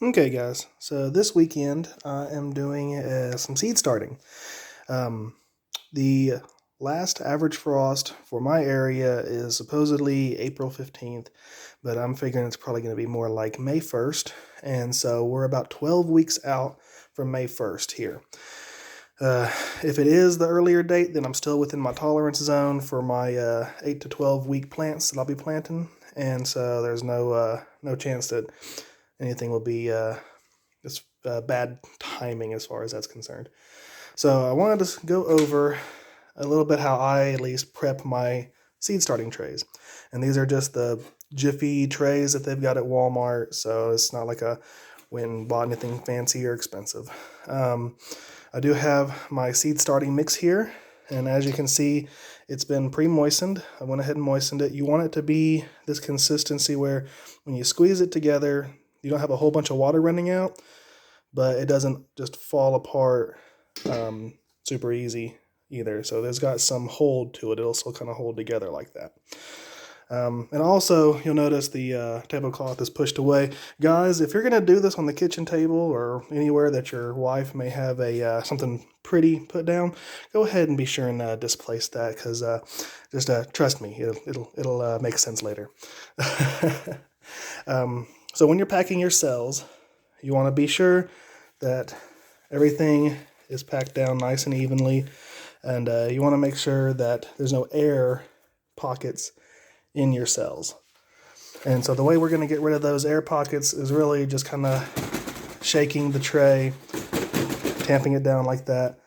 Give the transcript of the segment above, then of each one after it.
Okay, guys, so this weekend I am doing some seed starting. Um, the last average frost for my area is supposedly April 15th, but I'm figuring it's probably going to be more like May 1st, and so we're about 12 weeks out from May 1st here. Uh, if it is the earlier date, then I'm still within my tolerance zone for my 8 to 12 week plants that I'll be planting, and so there's no chance that anything will be it's bad timing as far as that's concerned. So I wanted to go over a little bit how I at least prep my seed starting trays. And these are just the Jiffy trays that they've got at Walmart. So it's not like I went and bought anything fancy or expensive. I do have my seed starting mix here. And as you can see, it's been pre-moistened. I went ahead and moistened it. You want it to be this consistency where when you squeeze it together, you don't have a whole bunch of water running out, but it doesn't just fall apart super easy either. So there's got some hold to it. It'll still kind of hold together like that. And also, you'll notice the tablecloth is pushed away. Guys, if you're going to do this on the kitchen table or anywhere that your wife may have a something pretty put down, go ahead and be sure and displace that, because just trust me, it'll make sense later. So when you're packing your cells, you want to be sure that everything is packed down nice and evenly, and you want to make sure that there's no air pockets in your cells. And so the way we're going to get rid of those air pockets is really just kind of shaking the tray, tamping it down like that.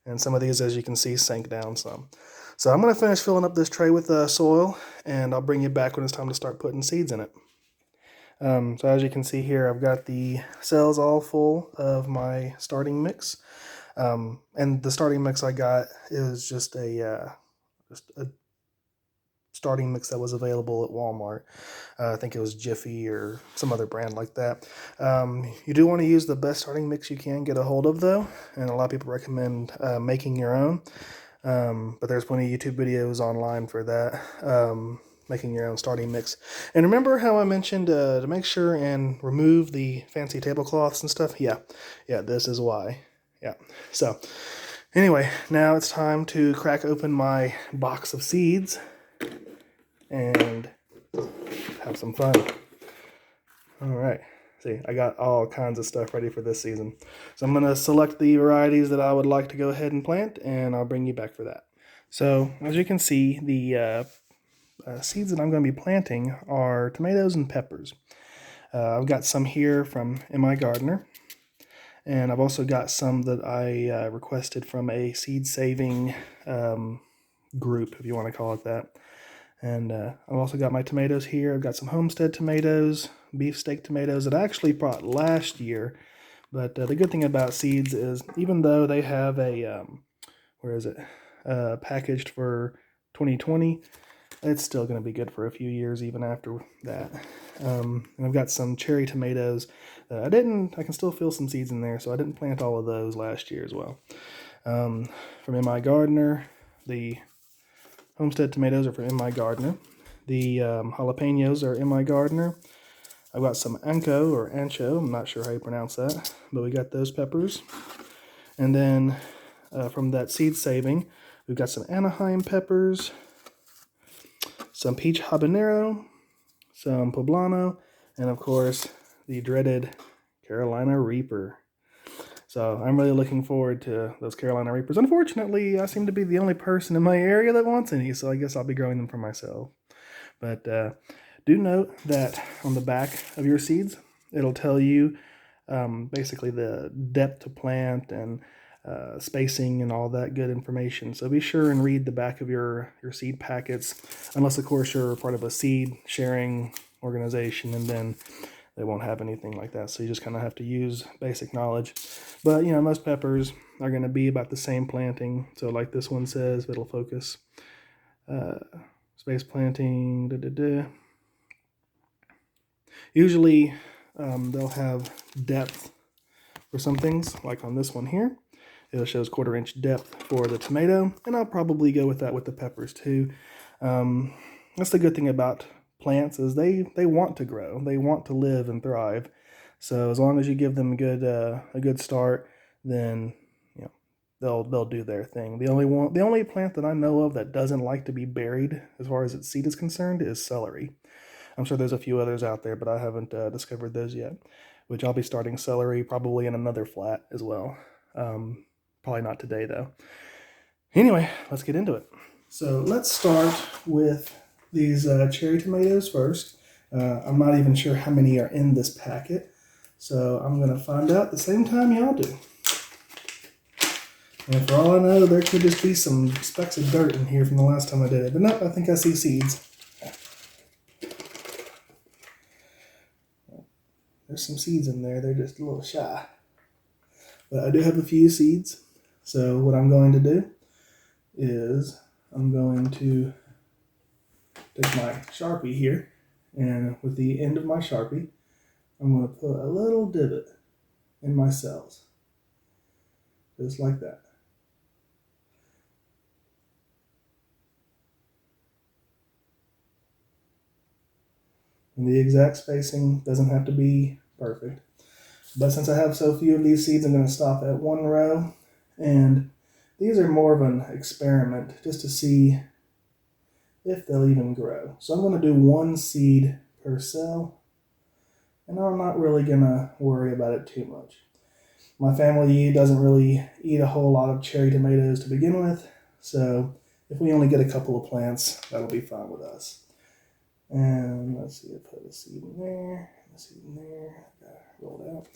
And some of these, as you can see, sank down some. So I'm going to finish filling up this tray with soil, and I'll bring you back when it's time to start putting seeds in it. So as you can see here, I've got the cells all full of my starting mix. And the starting mix I got is just a starting mix that was available at Walmart. I think it was Jiffy or some other brand like that. You do want to use the best starting mix you can get a hold of, though, and a lot of people recommend making your own. But there's plenty of YouTube videos online for that. Making your own starting mix. And remember how I mentioned to make sure and remove the fancy tablecloths and stuff? Yeah, this is why. Yeah, so anyway, now it's time to crack open my box of seeds and have some fun. All right, see, I got all kinds of stuff ready for this season. So I'm going to select the varieties that I would like to go ahead and plant, and I'll bring you back for that. So as you can see, the seeds that I'm going to be planting are tomatoes and peppers. I've got some here from MI Gardener, and I've also got some that I requested from a seed saving group, if you want to call it that. And I've also got my tomatoes here. I've got some homestead tomatoes, beefsteak tomatoes that I actually brought last year. But the good thing about seeds is even though they have a, packaged for 2020, it's still going to be good for a few years even after that. And I've got some cherry tomatoes. I can still feel some seeds in there, so I didn't plant all of those last year as well. From MI Gardener, the homestead tomatoes are from MI Gardener. The jalapenos are MI Gardener. I've got some ancho, I'm not sure how you pronounce that, but we got those peppers. And then from that seed saving, we've got some Anaheim peppers, some peach habanero, some poblano, and of course the dreaded Carolina Reaper. So I'm really looking forward to those Carolina Reapers. Unfortunately, I seem to be the only person in my area that wants any, so I guess I'll be growing them for myself. But do note that on the back of your seeds, it'll tell you basically the depth to plant and spacing and all that good information. So be sure and read the back of your seed packets, unless of course you're part of a seed sharing organization, and then they won't have anything like that. So you just kind of have to use basic knowledge. But you know, most peppers are going to be about the same planting. So like this one says, it'll focus space planting. Usually they'll have depth for some things, like on this one here. It shows 1/4 inch depth for the tomato, and I'll probably go with that with the peppers too. That's the good thing about plants, is they want to grow, they want to live and thrive. So as long as you give them a good start, then you know they'll do their thing. The only plant that I know of that doesn't like to be buried as far as its seed is concerned is celery. I'm sure there's a few others out there, but I haven't discovered those yet. Which I'll be starting celery probably in another flat as well. Probably not today though. Anyway, let's get into it. So let's start with these cherry tomatoes first. I'm not even sure how many are in this packet, so I'm going to find out the same time y'all do. And for all I know, there could just be some specks of dirt in here from the last time I did it. But no, I think I see seeds. There's some seeds in there. They're just a little shy. But I do have a few seeds. So what I'm going to do is I'm going to take my Sharpie here, and with the end of my Sharpie, I'm going to put a little divot in my cells. Just like that. And the exact spacing doesn't have to be perfect. But since I have so few of these seeds, I'm going to stop at one row. And these are more of an experiment just to see if they'll even grow. So I'm going to do one seed per cell. And I'm not really going to worry about it too much. My family doesn't really eat a whole lot of cherry tomatoes to begin with. So if we only get a couple of plants, that'll be fine with us. And let's see, I put a seed in there, a seed in there, got it rolled out.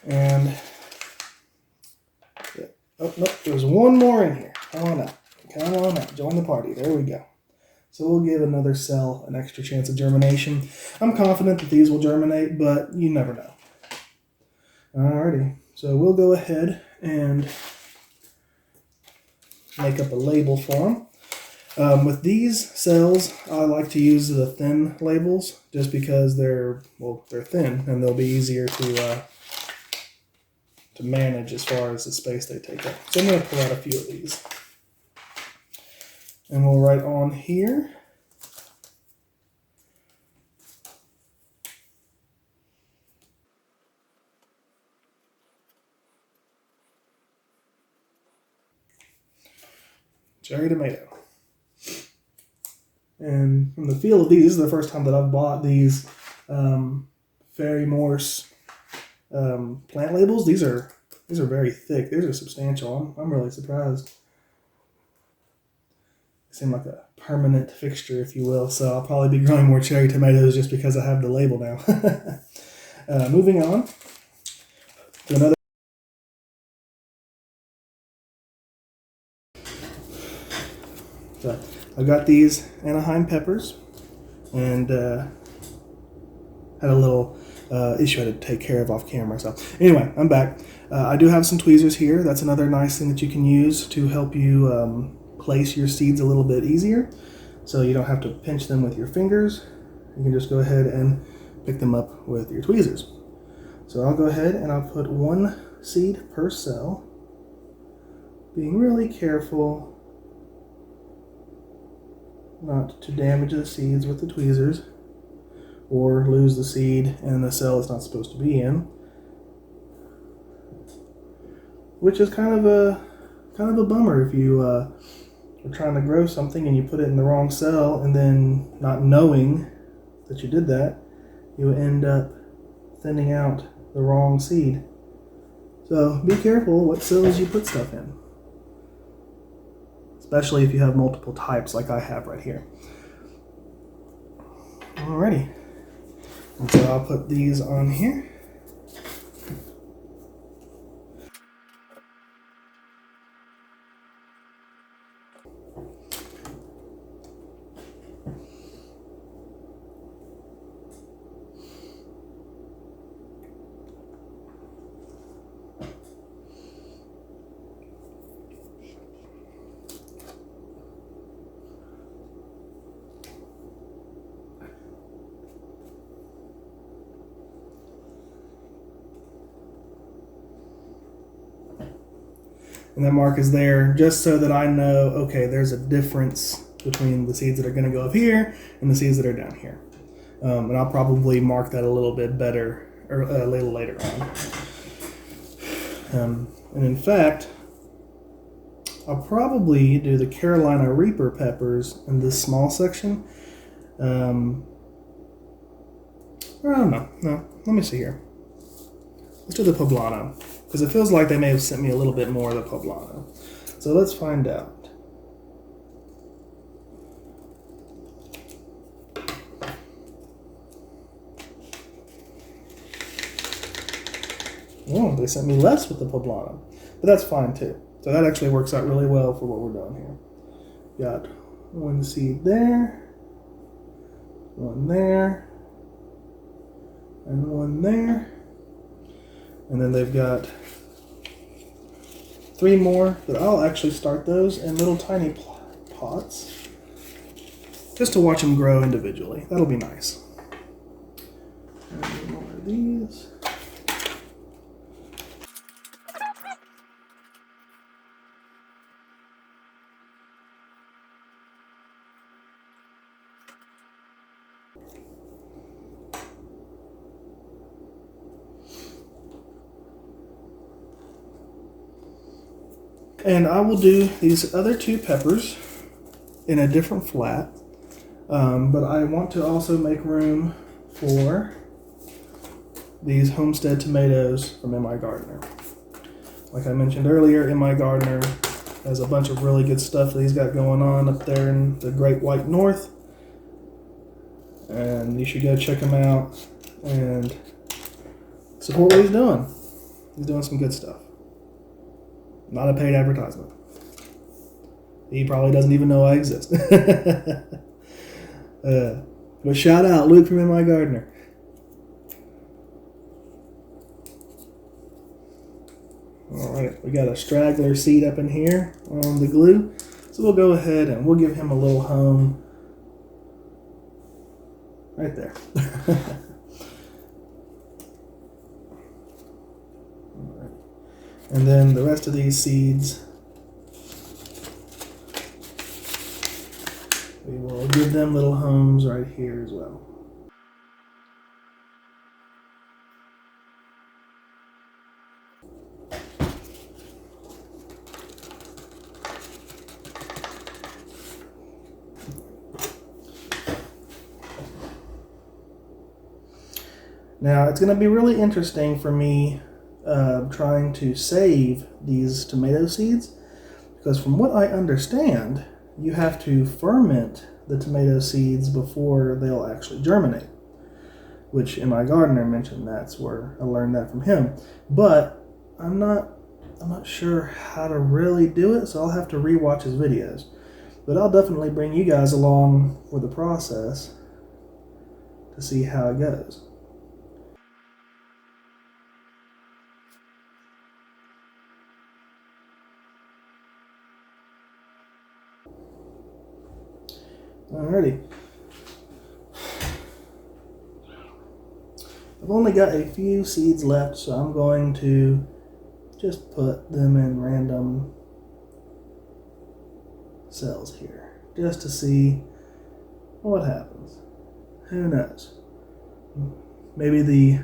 And, yeah. Oh, nope, there's one more in here. Come on out. Come on out. Join the party. There we go. So we'll give another cell an extra chance of germination. I'm confident that these will germinate, but you never know. Alrighty, so we'll go ahead and make up a label for them. With these cells, I like to use the thin labels just because they're thin and they'll be easier to manage as far as the space they take up. So I'm going to pull out a few of these. And we'll write on here. Cherry tomato. And from the feel of these, this is the first time that I've bought these Fairy Morse plant labels. These are very thick. These are substantial. I'm really surprised. They seem like a permanent fixture, if you will. So I'll probably be growing more cherry tomatoes just because I have the label now. Moving on to another. So I've got these Anaheim peppers, and had a little issue I had to take care of off camera. So anyway, I'm back. I do have some tweezers here. That's another nice thing that you can use to help you place your seeds a little bit easier. So you don't have to pinch them with your fingers. You can just go ahead and pick them up with your tweezers. So I'll go ahead and I'll put one seed per cell, being really careful not to damage the seeds with the tweezers or lose the seed in the cell it's not supposed to be in, which is kind of a bummer if you are trying to grow something and you put it in the wrong cell, and then not knowing that you did that, you end up thinning out the wrong seed. So be careful what cells you put stuff in, especially if you have multiple types like I have right here. Alrighty, and so I'll put these on here. And that mark is there just so that I know, okay, there's a difference between the seeds that are going to go up here and the seeds that are down here. And I'll probably mark that a little bit better or a little later on. And in fact, I'll probably do the Carolina Reaper peppers in this small section. I don't know. No, let me see here. Let's do the poblano, because it feels like they may have sent me a little bit more of the poblano. So let's find out. Oh, they sent me less with the poblano, but that's fine too. So that actually works out really well for what we're doing here. Got one seed there, one there, and one there. And then they've got 3 more, but I'll actually start those in little tiny pots just to watch them grow individually. That'll be nice. And more of these. And I will do these other 2 peppers in a different flat, but I want to also make room for these homestead tomatoes from M.I. Gardener. Like I mentioned earlier, M.I. Gardener has a bunch of really good stuff that he's got going on up there in the Great White North, and you should go check him out and support what he's doing. He's doing some good stuff. Not a paid advertisement. He probably doesn't even know I exist. But shout out Luke from M.I. Gardener. Alright, we got a straggler seed up in here on the glue. So we'll go ahead and we'll give him a little home right there. And then the rest of these seeds, we will give them little homes right here as well. Now, it's going to be really interesting for me trying to save these tomato seeds, because from what I understand, you have to ferment the tomato seeds before they'll actually germinate, which M.I. Gardener mentioned. That's where I learned that from him. But I'm not sure how to really do it, so I'll have to rewatch his videos. But I'll definitely bring you guys along for the process to see how it goes. Alrighty. I've only got a few seeds left, so I'm going to just put them in random cells here, just to see what happens. Who knows? Maybe the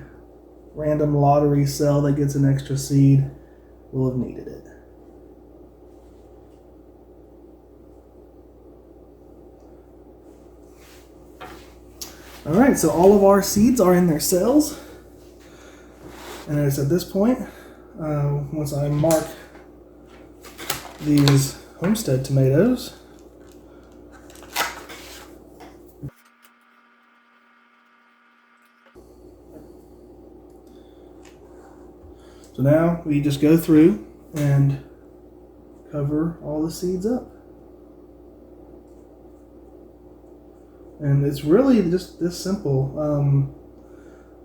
random lottery cell that gets an extra seed will have needed it. Alright, so all of our seeds are in their cells. And it's at this point, once I mark these homestead tomatoes, so now we just go through and cover all the seeds up. And it's really just this simple.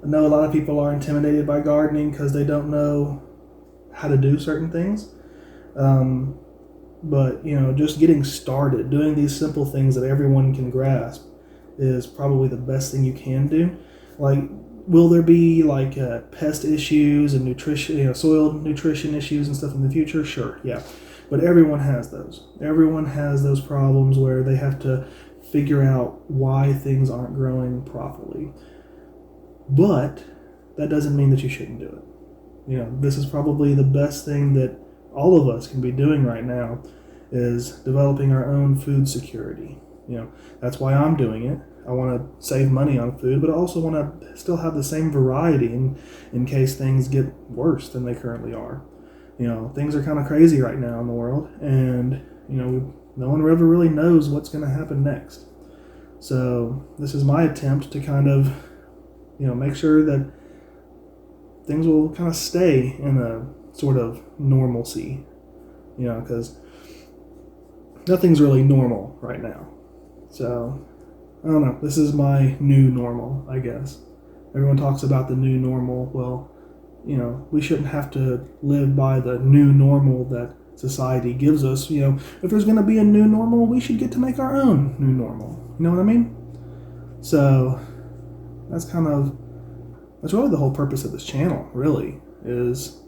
I know a lot of people are intimidated by gardening because they don't know how to do certain things. But, you know, just getting started, doing these simple things that everyone can grasp is probably the best thing you can do. Like, will there be like pest issues and nutrition, soil nutrition issues and stuff in the future? Sure, yeah. But everyone has those. Everyone has those problems where they have to figure out why things aren't growing properly. But that doesn't mean that you shouldn't do it. This is probably the best thing that all of us can be doing right now, is developing our own food security. That's why I'm doing it. I want to save money on food, but I also want to still have the same variety in case things get worse than they currently are. Things are kind of crazy right now in the world, and no one ever really knows what's going to happen next. So this is my attempt to kind of make sure that things will kind of stay in a sort of normalcy, because nothing's really normal right now. So I don't know. This is my new normal, I guess. Everyone talks about the new normal. Well, we shouldn't have to live by the new normal that society gives us. If there's going to be a new normal, we should get to make our own new normal. You know what I mean? So that's really the whole purpose of this channel, really, is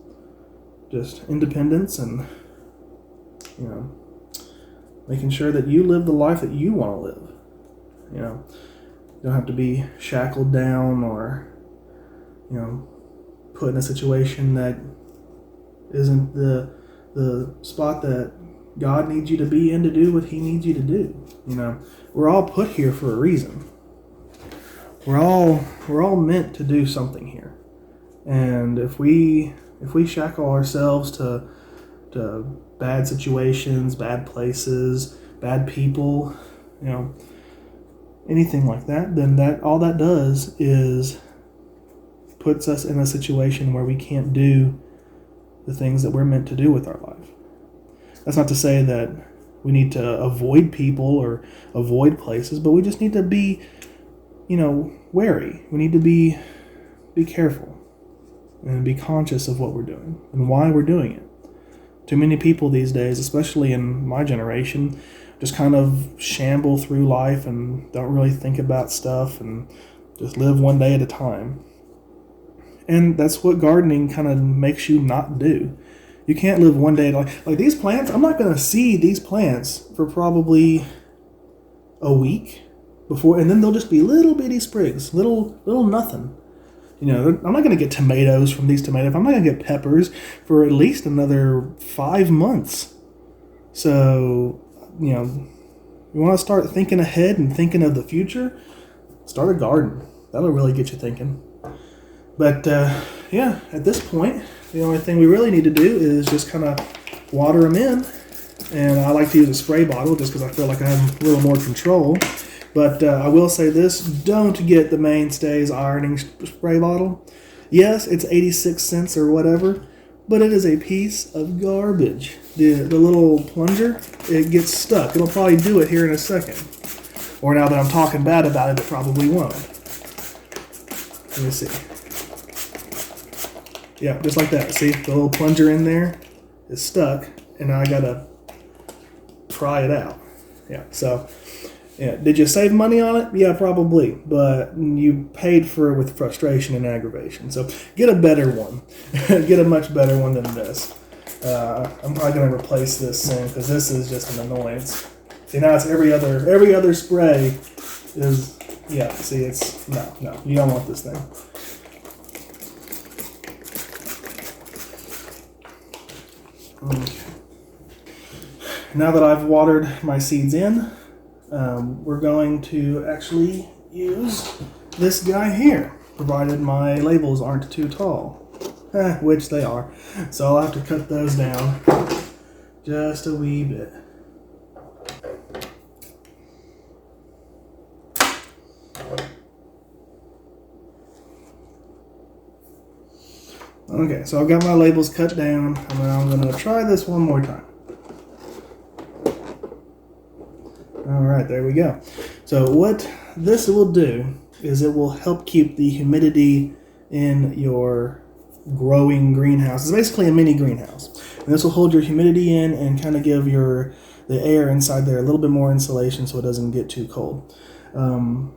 just independence and, making sure that you live the life that you want to live. You don't have to be shackled down or, put in a situation that isn't the spot that God needs you to be in to do what He needs you to do. We're all put here for a reason. We're all meant to do something here. And if we shackle ourselves to bad situations, bad places, bad people, anything like that, then all that does is puts us in a situation where we can't do the things that we're meant to do with our life. That's not to say that we need to avoid people or avoid places, but we just need to be, wary. We need to be careful and be conscious of what we're doing and why we're doing it. Too many people these days, especially in my generation, just kind of shamble through life and don't really think about stuff and just live one day at a time. And that's what gardening kind of makes you not do. You can't live one day like these plants. I'm not going to see these plants for probably a week before, and then they'll just be little bitty sprigs, little nothing. I'm not going to get tomatoes from these tomatoes. I'm not going to get peppers for at least another 5 months. So, you want to start thinking ahead and thinking of the future? Start a garden. That'll really get you thinking. But, at this point, the only thing we really need to do is just kind of water them in. And I like to use a spray bottle just because I feel like I have a little more control. But I will say this, don't get the Mainstays ironing spray bottle. Yes, it's 86 cents or whatever, but it is a piece of garbage. The little plunger, it gets stuck. It'll probably do it here in a second. Or now that I'm talking bad about it probably won't. Let me see. Yeah, just like that. See, the little plunger in there is stuck, and now I gotta pry it out. Yeah, so... yeah, did you save money on it? Yeah, probably, but you paid for it with frustration and aggravation. So get a better one. Get a much better one than this. I'm probably going to replace this soon because this is just an annoyance. See, now it's every other spray is, yeah, see, it's, no, you don't want this thing. Okay. Now that I've watered my seeds in, we're going to actually use this guy here, provided my labels aren't too tall, which they are. So I'll have to cut those down just a wee bit. Okay, so I've got my labels cut down, and then I'm going to try this one more time. Alright, there we go. So what this will do is it will help keep the humidity in your growing greenhouse. It's basically a mini greenhouse. And this will hold your humidity in and kind of give the air inside there a little bit more insulation so it doesn't get too cold. One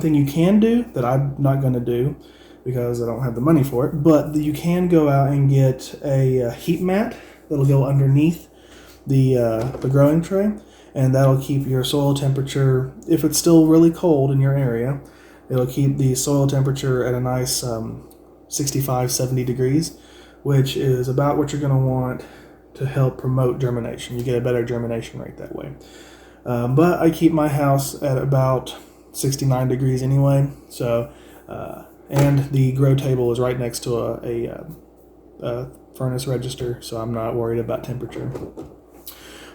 thing you can do that I'm not going to do because I don't have the money for it, but you can go out and get a heat mat that'll go underneath the growing tray. and that'll keep your soil temperature, if it's still really cold in your area, it'll keep the soil temperature at a nice 65, 70 degrees, which is about what you're going to want to help promote germination. You get a better germination rate that way. But I keep my house at about 69 degrees anyway, so and the grow table is right next to a furnace register, so I'm not worried about temperature.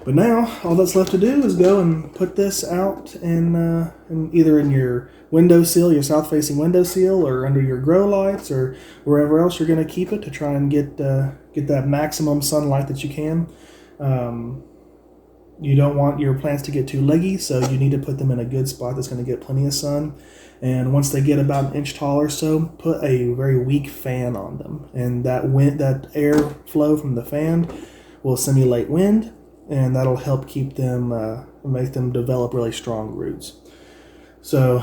But now all that's left to do is go and put this out in either in your windowsill, your south-facing windowsill, or under your grow lights, or wherever else you're going to keep it to try and get that maximum sunlight that you can. You don't want your plants to get too leggy, so you need to put them in a good spot that's going to get plenty of sun. And once they get about an inch tall or so, put a very weak fan on them, and that air flow from the fan will simulate wind, and that'll help keep them, make them develop really strong roots. So,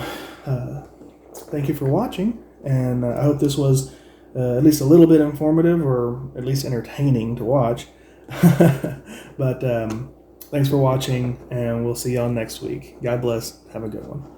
thank you for watching, and I hope this was at least a little bit informative, or at least entertaining to watch. But thanks for watching, and we'll see y'all next week. God bless. Have a good one.